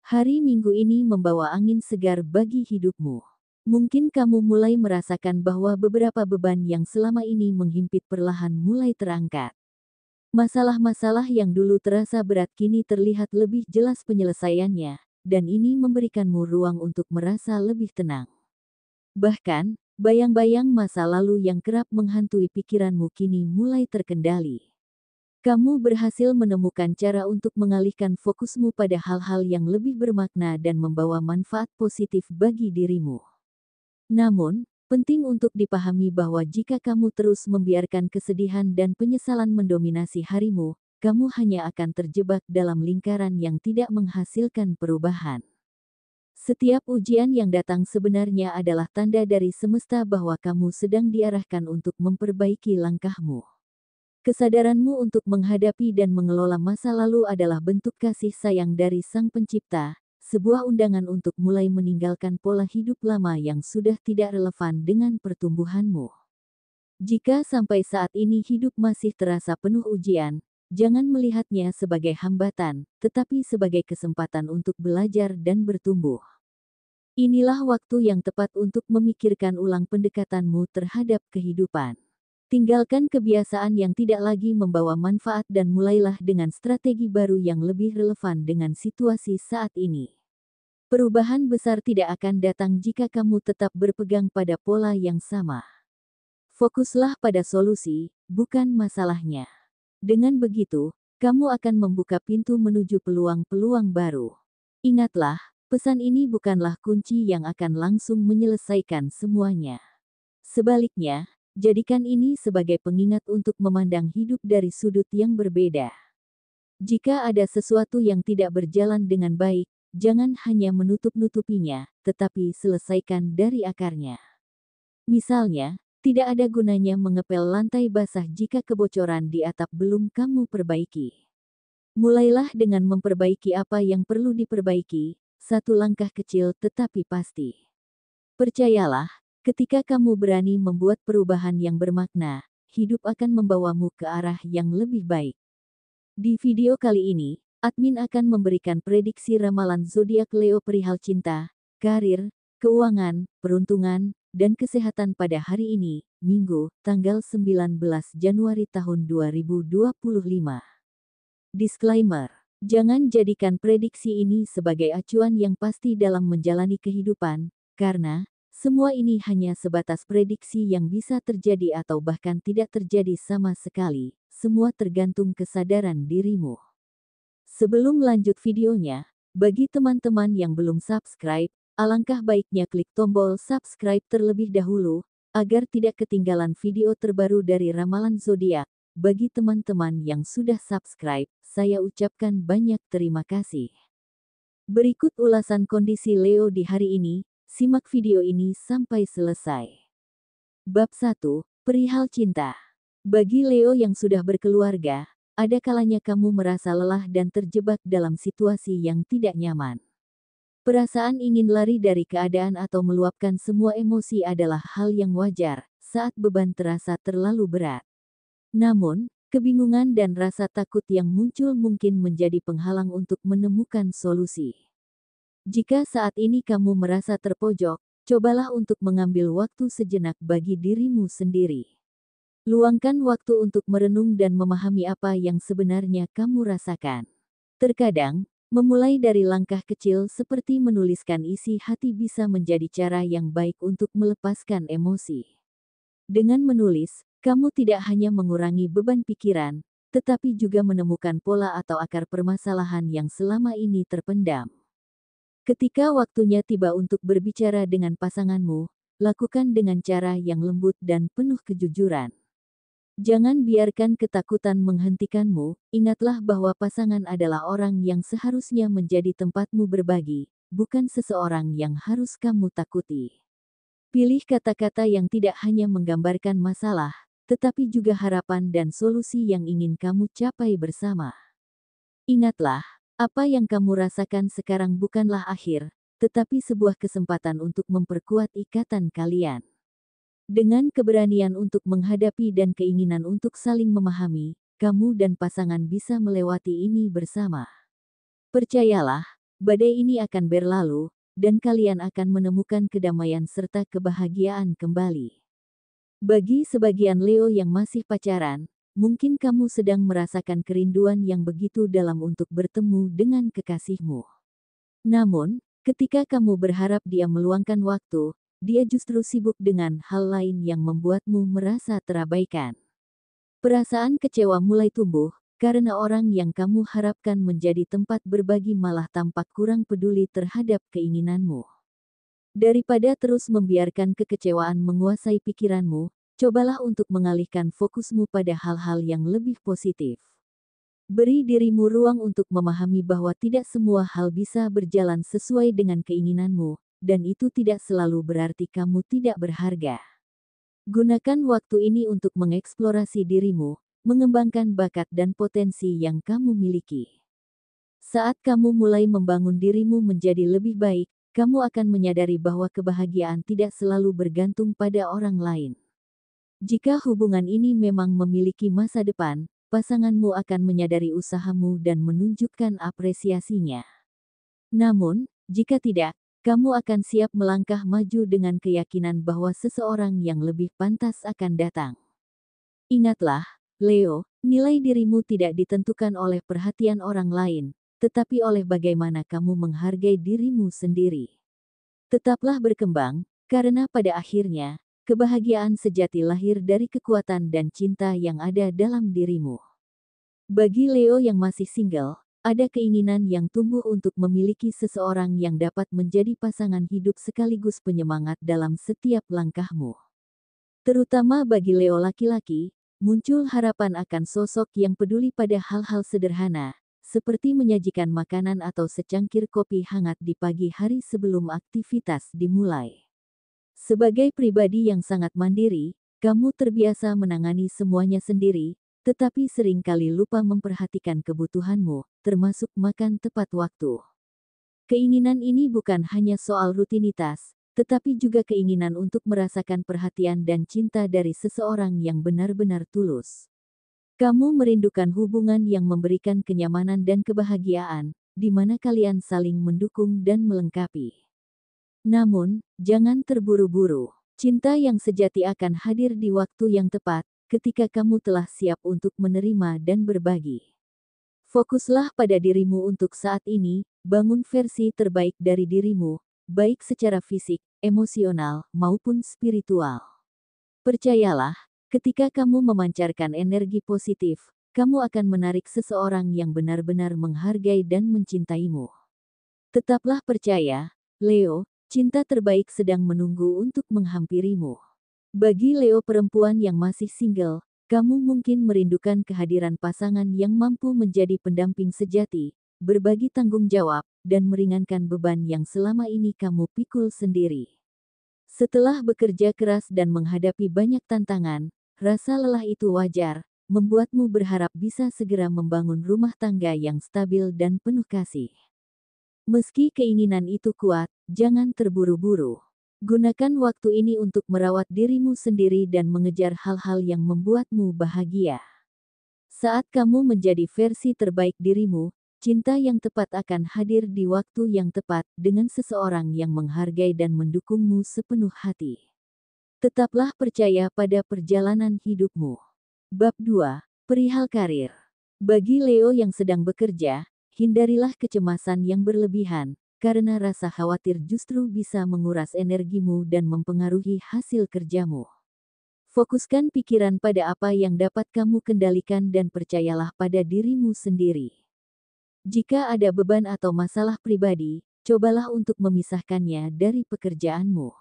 Hari Minggu ini membawa angin segar bagi hidupmu. Mungkin kamu mulai merasakan bahwa beberapa beban yang selama ini menghimpit perlahan mulai terangkat. Masalah-masalah yang dulu terasa berat kini terlihat lebih jelas penyelesaiannya, dan ini memberikanmu ruang untuk merasa lebih tenang. Bahkan, bayang-bayang masa lalu yang kerap menghantui pikiranmu kini mulai terkendali. Kamu berhasil menemukan cara untuk mengalihkan fokusmu pada hal-hal yang lebih bermakna dan membawa manfaat positif bagi dirimu. Namun, penting untuk dipahami bahwa jika kamu terus membiarkan kesedihan dan penyesalan mendominasi harimu, kamu hanya akan terjebak dalam lingkaran yang tidak menghasilkan perubahan. Setiap ujian yang datang sebenarnya adalah tanda dari semesta bahwa kamu sedang diarahkan untuk memperbaiki langkahmu. Kesadaranmu untuk menghadapi dan mengelola masa lalu adalah bentuk kasih sayang dari Sang Pencipta, sebuah undangan untuk mulai meninggalkan pola hidup lama yang sudah tidak relevan dengan pertumbuhanmu. Jika sampai saat ini hidup masih terasa penuh ujian, jangan melihatnya sebagai hambatan, tetapi sebagai kesempatan untuk belajar dan bertumbuh. Inilah waktu yang tepat untuk memikirkan ulang pendekatanmu terhadap kehidupan. Tinggalkan kebiasaan yang tidak lagi membawa manfaat dan mulailah dengan strategi baru yang lebih relevan dengan situasi saat ini. Perubahan besar tidak akan datang jika kamu tetap berpegang pada pola yang sama. Fokuslah pada solusi, bukan masalahnya. Dengan begitu, kamu akan membuka pintu menuju peluang-peluang baru. Ingatlah, pesan ini bukanlah kunci yang akan langsung menyelesaikan semuanya. Sebaliknya, jadikan ini sebagai pengingat untuk memandang hidup dari sudut yang berbeda. Jika ada sesuatu yang tidak berjalan dengan baik, jangan hanya menutup-nutupinya, tetapi selesaikan dari akarnya. Misalnya, tidak ada gunanya mengepel lantai basah jika kebocoran di atap belum kamu perbaiki. Mulailah dengan memperbaiki apa yang perlu diperbaiki, satu langkah kecil tetapi pasti. Percayalah, ketika kamu berani membuat perubahan yang bermakna, hidup akan membawamu ke arah yang lebih baik. Di video kali ini, admin akan memberikan prediksi ramalan zodiak Leo perihal cinta, karir, keuangan, peruntungan, dan kesehatan pada hari ini, Minggu, tanggal 19 Januari tahun 2025. Disclaimer: jangan jadikan prediksi ini sebagai acuan yang pasti dalam menjalani kehidupan, karena semua ini hanya sebatas prediksi yang bisa terjadi atau bahkan tidak terjadi sama sekali. Semua tergantung kesadaran dirimu. Sebelum lanjut videonya, bagi teman-teman yang belum subscribe, alangkah baiknya klik tombol subscribe terlebih dahulu, agar tidak ketinggalan video terbaru dari Ramalan Zodiak. Bagi teman-teman yang sudah subscribe, saya ucapkan banyak terima kasih. Berikut ulasan kondisi Leo di hari ini, simak video ini sampai selesai. Bab 1, Perihal Cinta. Bagi Leo yang sudah berkeluarga, ada kalanya kamu merasa lelah dan terjebak dalam situasi yang tidak nyaman. Perasaan ingin lari dari keadaan atau meluapkan semua emosi adalah hal yang wajar saat beban terasa terlalu berat. Namun, kebingungan dan rasa takut yang muncul mungkin menjadi penghalang untuk menemukan solusi. Jika saat ini kamu merasa terpojok, cobalah untuk mengambil waktu sejenak bagi dirimu sendiri. Luangkan waktu untuk merenung dan memahami apa yang sebenarnya kamu rasakan. Terkadang, memulai dari langkah kecil seperti menuliskan isi hati bisa menjadi cara yang baik untuk melepaskan emosi. Dengan menulis, kamu tidak hanya mengurangi beban pikiran, tetapi juga menemukan pola atau akar permasalahan yang selama ini terpendam. Ketika waktunya tiba untuk berbicara dengan pasanganmu, lakukan dengan cara yang lembut dan penuh kejujuran. Jangan biarkan ketakutan menghentikanmu, ingatlah bahwa pasangan adalah orang yang seharusnya menjadi tempatmu berbagi, bukan seseorang yang harus kamu takuti. Pilih kata-kata yang tidak hanya menggambarkan masalah, tetapi juga harapan dan solusi yang ingin kamu capai bersama. Ingatlah, apa yang kamu rasakan sekarang bukanlah akhir, tetapi sebuah kesempatan untuk memperkuat ikatan kalian. Dengan keberanian untuk menghadapi dan keinginan untuk saling memahami, kamu dan pasangan bisa melewati ini bersama. Percayalah, badai ini akan berlalu, dan kalian akan menemukan kedamaian serta kebahagiaan kembali. Bagi sebagian Leo yang masih pacaran, mungkin kamu sedang merasakan kerinduan yang begitu dalam untuk bertemu dengan kekasihmu. Namun, ketika kamu berharap dia meluangkan waktu, dia justru sibuk dengan hal lain yang membuatmu merasa terabaikan. Perasaan kecewa mulai tumbuh, karena orang yang kamu harapkan menjadi tempat berbagi malah tampak kurang peduli terhadap keinginanmu. Daripada terus membiarkan kekecewaan menguasai pikiranmu, cobalah untuk mengalihkan fokusmu pada hal-hal yang lebih positif. Beri dirimu ruang untuk memahami bahwa tidak semua hal bisa berjalan sesuai dengan keinginanmu, dan itu tidak selalu berarti kamu tidak berharga. Gunakan waktu ini untuk mengeksplorasi dirimu, mengembangkan bakat dan potensi yang kamu miliki. Saat kamu mulai membangun dirimu menjadi lebih baik, kamu akan menyadari bahwa kebahagiaan tidak selalu bergantung pada orang lain. Jika hubungan ini memang memiliki masa depan, pasanganmu akan menyadari usahamu dan menunjukkan apresiasinya. Namun, jika tidak, kamu akan siap melangkah maju dengan keyakinan bahwa seseorang yang lebih pantas akan datang. Ingatlah, Leo, nilai dirimu tidak ditentukan oleh perhatian orang lain, tetapi oleh bagaimana kamu menghargai dirimu sendiri. Tetaplah berkembang, karena pada akhirnya, kebahagiaan sejati lahir dari kekuatan dan cinta yang ada dalam dirimu. Bagi Leo yang masih single, ada keinginan yang tumbuh untuk memiliki seseorang yang dapat menjadi pasangan hidup sekaligus penyemangat dalam setiap langkahmu. Terutama bagi Leo laki-laki, muncul harapan akan sosok yang peduli pada hal-hal sederhana, seperti menyajikan makanan atau secangkir kopi hangat di pagi hari sebelum aktivitas dimulai. Sebagai pribadi yang sangat mandiri, kamu terbiasa menangani semuanya sendiri, tetapi seringkali lupa memperhatikan kebutuhanmu, termasuk makan tepat waktu. Keinginan ini bukan hanya soal rutinitas, tetapi juga keinginan untuk merasakan perhatian dan cinta dari seseorang yang benar-benar tulus. Kamu merindukan hubungan yang memberikan kenyamanan dan kebahagiaan, di mana kalian saling mendukung dan melengkapi. Namun, jangan terburu-buru. Cinta yang sejati akan hadir di waktu yang tepat, ketika kamu telah siap untuk menerima dan berbagi. Fokuslah pada dirimu untuk saat ini, bangun versi terbaik dari dirimu, baik secara fisik, emosional, maupun spiritual. Percayalah, ketika kamu memancarkan energi positif, kamu akan menarik seseorang yang benar-benar menghargai dan mencintaimu. Tetaplah percaya, Leo, cinta terbaik sedang menunggu untuk menghampirimu. Bagi Leo perempuan yang masih single, kamu mungkin merindukan kehadiran pasangan yang mampu menjadi pendamping sejati, berbagi tanggung jawab, dan meringankan beban yang selama ini kamu pikul sendiri. Setelah bekerja keras dan menghadapi banyak tantangan, rasa lelah itu wajar, membuatmu berharap bisa segera membangun rumah tangga yang stabil dan penuh kasih. Meski keinginan itu kuat, jangan terburu-buru. Gunakan waktu ini untuk merawat dirimu sendiri dan mengejar hal-hal yang membuatmu bahagia. Saat kamu menjadi versi terbaik dirimu, cinta yang tepat akan hadir di waktu yang tepat dengan seseorang yang menghargai dan mendukungmu sepenuh hati. Tetaplah percaya pada perjalanan hidupmu. Bab 2. Perihal karir. Bagi Leo yang sedang bekerja, hindarilah kecemasan yang berlebihan, karena rasa khawatir justru bisa menguras energimu dan mempengaruhi hasil kerjamu. Fokuskan pikiran pada apa yang dapat kamu kendalikan dan percayalah pada dirimu sendiri. Jika ada beban atau masalah pribadi, cobalah untuk memisahkannya dari pekerjaanmu.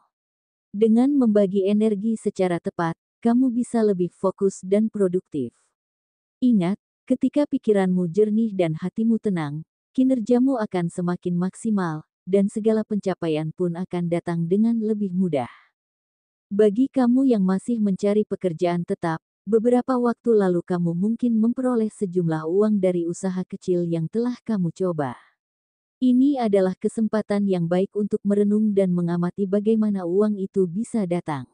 Dengan membagi energi secara tepat, kamu bisa lebih fokus dan produktif. Ingat, ketika pikiranmu jernih dan hatimu tenang, kinerjamu akan semakin maksimal, dan segala pencapaian pun akan datang dengan lebih mudah. Bagi kamu yang masih mencari pekerjaan tetap, beberapa waktu lalu kamu mungkin memperoleh sejumlah uang dari usaha kecil yang telah kamu coba. Ini adalah kesempatan yang baik untuk merenung dan mengamati bagaimana uang itu bisa datang.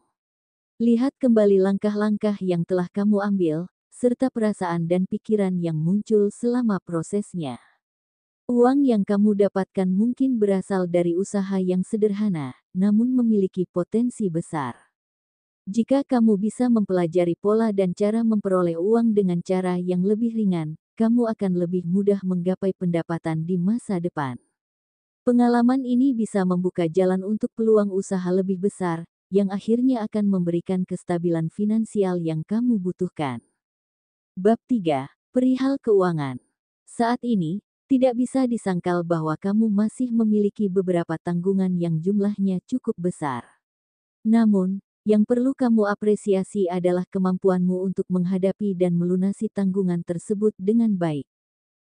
Lihat kembali langkah-langkah yang telah kamu ambil, serta perasaan dan pikiran yang muncul selama prosesnya. Uang yang kamu dapatkan mungkin berasal dari usaha yang sederhana, namun memiliki potensi besar. Jika kamu bisa mempelajari pola dan cara memperoleh uang dengan cara yang lebih ringan, kamu akan lebih mudah menggapai pendapatan di masa depan. Pengalaman ini bisa membuka jalan untuk peluang usaha lebih besar, yang akhirnya akan memberikan kestabilan finansial yang kamu butuhkan. Bab 3. Perihal keuangan. Saat ini, tidak bisa disangkal bahwa kamu masih memiliki beberapa tanggungan yang jumlahnya cukup besar. Namun, yang perlu kamu apresiasi adalah kemampuanmu untuk menghadapi dan melunasi tanggungan tersebut dengan baik.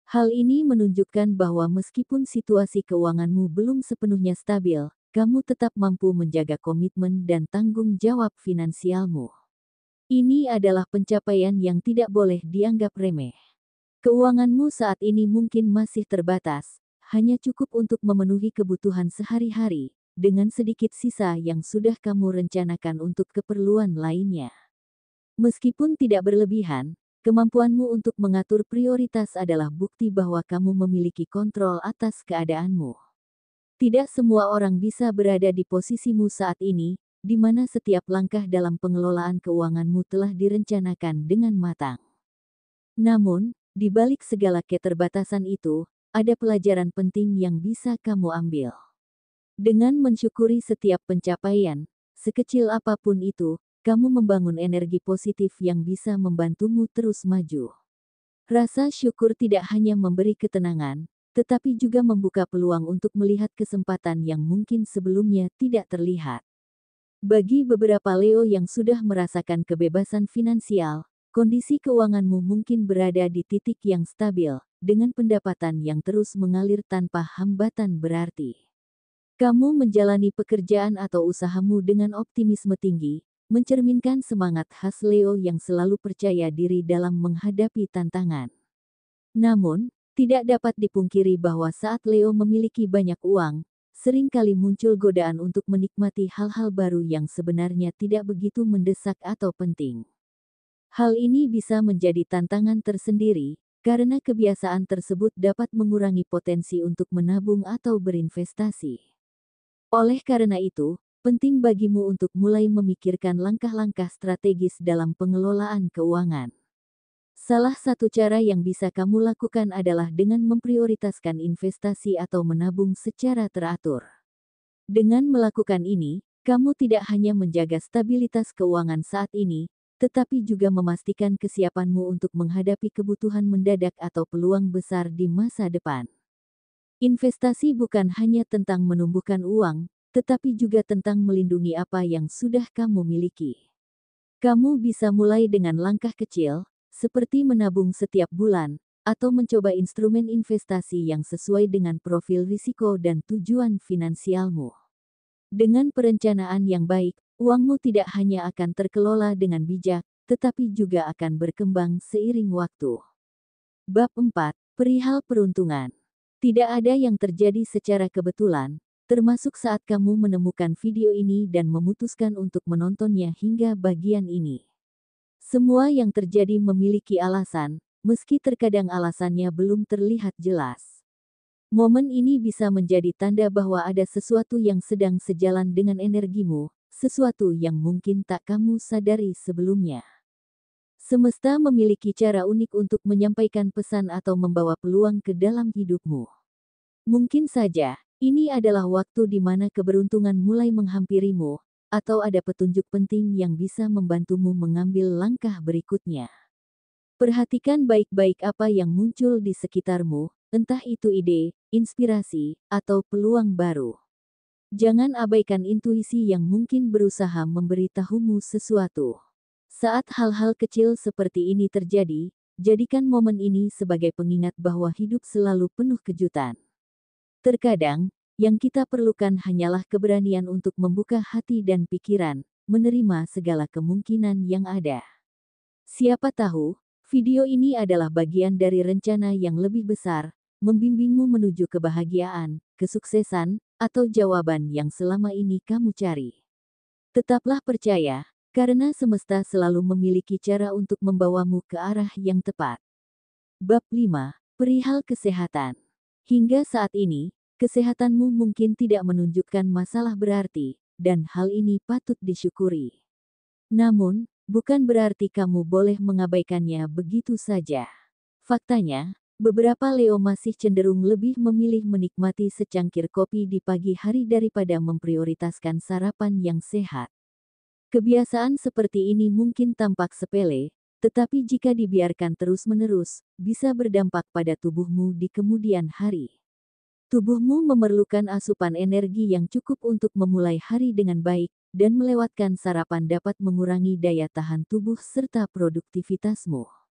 Hal ini menunjukkan bahwa meskipun situasi keuanganmu belum sepenuhnya stabil, kamu tetap mampu menjaga komitmen dan tanggung jawab finansialmu. Ini adalah pencapaian yang tidak boleh dianggap remeh. Keuanganmu saat ini mungkin masih terbatas, hanya cukup untuk memenuhi kebutuhan sehari-hari, dengan sedikit sisa yang sudah kamu rencanakan untuk keperluan lainnya. Meskipun tidak berlebihan, kemampuanmu untuk mengatur prioritas adalah bukti bahwa kamu memiliki kontrol atas keadaanmu. Tidak semua orang bisa berada di posisimu saat ini, di mana setiap langkah dalam pengelolaan keuanganmu telah direncanakan dengan matang. Namun, di balik segala keterbatasan itu, ada pelajaran penting yang bisa kamu ambil. Dengan mensyukuri setiap pencapaian, sekecil apapun itu, kamu membangun energi positif yang bisa membantumu terus maju. Rasa syukur tidak hanya memberi ketenangan, tetapi juga membuka peluang untuk melihat kesempatan yang mungkin sebelumnya tidak terlihat. Bagi beberapa Leo yang sudah merasakan kebebasan finansial, kondisi keuanganmu mungkin berada di titik yang stabil, dengan pendapatan yang terus mengalir tanpa hambatan berarti. Kamu menjalani pekerjaan atau usahamu dengan optimisme tinggi, mencerminkan semangat khas Leo yang selalu percaya diri dalam menghadapi tantangan. Namun, tidak dapat dipungkiri bahwa saat Leo memiliki banyak uang, seringkali muncul godaan untuk menikmati hal-hal baru yang sebenarnya tidak begitu mendesak atau penting. Hal ini bisa menjadi tantangan tersendiri, karena kebiasaan tersebut dapat mengurangi potensi untuk menabung atau berinvestasi. Oleh karena itu, penting bagimu untuk mulai memikirkan langkah-langkah strategis dalam pengelolaan keuangan. Salah satu cara yang bisa kamu lakukan adalah dengan memprioritaskan investasi atau menabung secara teratur. Dengan melakukan ini, kamu tidak hanya menjaga stabilitas keuangan saat ini, tetapi juga memastikan kesiapanmu untuk menghadapi kebutuhan mendadak atau peluang besar di masa depan. Investasi bukan hanya tentang menumbuhkan uang, tetapi juga tentang melindungi apa yang sudah kamu miliki. Kamu bisa mulai dengan langkah kecil, seperti menabung setiap bulan, atau mencoba instrumen investasi yang sesuai dengan profil risiko dan tujuan finansialmu. Dengan perencanaan yang baik, uangmu tidak hanya akan terkelola dengan bijak, tetapi juga akan berkembang seiring waktu. Bab 4. Perihal peruntungan. Tidak ada yang terjadi secara kebetulan, termasuk saat kamu menemukan video ini dan memutuskan untuk menontonnya hingga bagian ini. Semua yang terjadi memiliki alasan, meski terkadang alasannya belum terlihat jelas. Momen ini bisa menjadi tanda bahwa ada sesuatu yang sedang sejalan dengan energimu, sesuatu yang mungkin tak kamu sadari sebelumnya. Semesta memiliki cara unik untuk menyampaikan pesan atau membawa peluang ke dalam hidupmu. Mungkin saja, ini adalah waktu di mana keberuntungan mulai menghampirimu, atau ada petunjuk penting yang bisa membantumu mengambil langkah berikutnya. Perhatikan baik-baik apa yang muncul di sekitarmu, entah itu ide, inspirasi, atau peluang baru. Jangan abaikan intuisi yang mungkin berusaha memberitahumu sesuatu. Saat hal-hal kecil seperti ini terjadi, jadikan momen ini sebagai pengingat bahwa hidup selalu penuh kejutan. Terkadang, yang kita perlukan hanyalah keberanian untuk membuka hati dan pikiran, menerima segala kemungkinan yang ada. Siapa tahu, video ini adalah bagian dari rencana yang lebih besar, membimbingmu menuju kebahagiaan, kesuksesan, atau jawaban yang selama ini kamu cari. Tetaplah percaya, karena semesta selalu memiliki cara untuk membawamu ke arah yang tepat. Bab 5. Perihal kesehatan. Hingga saat ini, kesehatanmu mungkin tidak menunjukkan masalah berarti, dan hal ini patut disyukuri. Namun, bukan berarti kamu boleh mengabaikannya begitu saja. Faktanya, beberapa Leo masih cenderung lebih memilih menikmati secangkir kopi di pagi hari daripada memprioritaskan sarapan yang sehat. Kebiasaan seperti ini mungkin tampak sepele, tetapi jika dibiarkan terus-menerus, bisa berdampak pada tubuhmu di kemudian hari. Tubuhmu memerlukan asupan energi yang cukup untuk memulai hari dengan baik, dan melewatkan sarapan dapat mengurangi daya tahan tubuh serta produktivitasmu.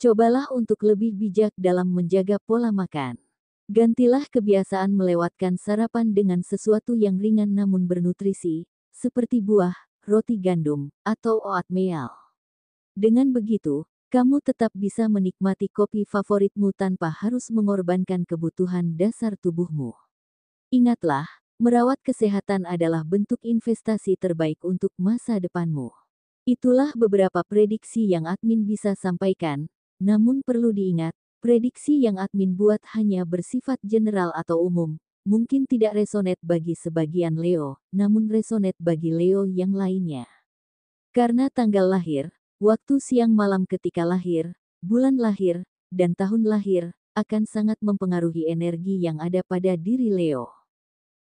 Cobalah untuk lebih bijak dalam menjaga pola makan. Gantilah kebiasaan melewatkan sarapan dengan sesuatu yang ringan namun bernutrisi, seperti buah, roti gandum, atau oatmeal. Dengan begitu, kamu tetap bisa menikmati kopi favoritmu tanpa harus mengorbankan kebutuhan dasar tubuhmu. Ingatlah, merawat kesehatan adalah bentuk investasi terbaik untuk masa depanmu. Itulah beberapa prediksi yang admin bisa sampaikan, namun perlu diingat, prediksi yang admin buat hanya bersifat general atau umum, mungkin tidak resonate bagi sebagian Leo, namun resonate bagi Leo yang lainnya. Karena tanggal lahir, waktu siang malam ketika lahir, bulan lahir, dan tahun lahir, akan sangat mempengaruhi energi yang ada pada diri Leo.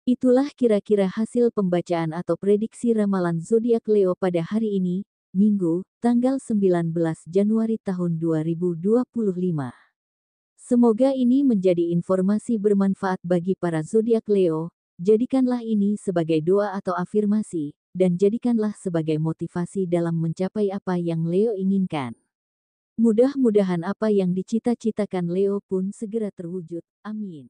Itulah kira-kira hasil pembacaan atau prediksi ramalan zodiak Leo pada hari ini, Minggu, tanggal 19 Januari tahun 2025. Semoga ini menjadi informasi bermanfaat bagi para zodiak Leo. Jadikanlah ini sebagai doa atau afirmasi, dan jadikanlah sebagai motivasi dalam mencapai apa yang Leo inginkan. Mudah-mudahan apa yang dicita-citakan Leo pun segera terwujud. Amin.